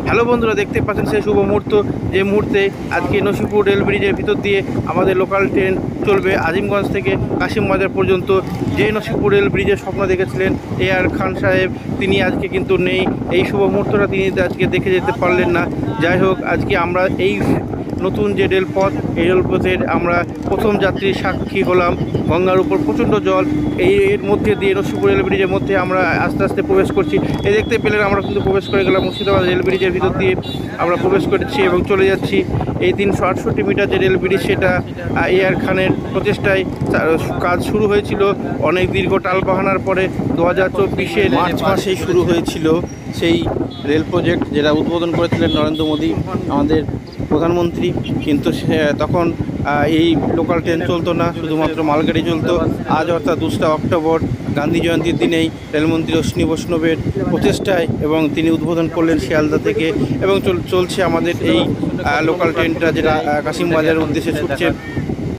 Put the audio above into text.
Hello বন্ধুরা, দেখতে পাচ্ছেন সেই শুভ মুহূর্ত, যে মুহূর্তে আজকে নসিপুর রেল ব্রিজের ভিতর দিয়ে আমাদের লোকাল ট্রেন চলবে আজিমগঞ্জ থেকে কাশিম বাজার পর্যন্ত। যে নসিপুর রেল ব্রিজের স্বপ্ন দেখেছিলেন AR খান সাহেব, তিনি আজকে কিন্তু নেই। এই শুভ মুহূর্তটা তিনি আজকে দেখে যেতে পারলেন না। যাই হোক, আজকে আমরা এই নতুন যে রেলপথ, এই রেলপথের আমরা প্রথম যাত্রীর সাক্ষী হলাম। গঙ্গার উপর প্রচণ্ড জল, এর মধ্যে দিয়ে নসিপুর রেল ব্রিজের মধ্যে আমরা আস্তে আস্তে প্রবেশ করছি। এই দেখতে পেলেন আমরা কিন্তু প্রবেশ করে গেলাম মুর্শিদাবাদ রেল ব্রিজের ভিতর দিয়ে আমরা প্রবেশ করেছি এবং চলে যাচ্ছি। এই 368 মিটার যে রেল ব্রিজ, সেটা AR খানের প্রচেষ্টায় কাজ শুরু হয়েছিল অনেক দীর্ঘ টালবাহানার পরে। 2024 মার্চ মাসেই শুরু হয়েছিল সেই রেল প্রজেক্ট, যেটা উদ্বোধন করেছিলেন নরেন্দ্র মোদী, আমাদের প্রধানমন্ত্রী। কিন্তু তখন এই লোকাল ট্রেন চলতো না, শুধুমাত্র মালগাড়ি চলতো। আজ অর্থাৎ 2 অক্টোবর গান্ধী জয়ন্তীর দিনেই রেলমন্ত্রী অশ্বিনী বৈষ্ণবের প্রচেষ্টায় এবং তিনি উদ্বোধন করলেন শিয়ালদা থেকে, এবং চলছে আমাদের এই লোকাল ট্রেনটা, যেটা কাশিম বাজারের উদ্দেশ্যে ছুটছে।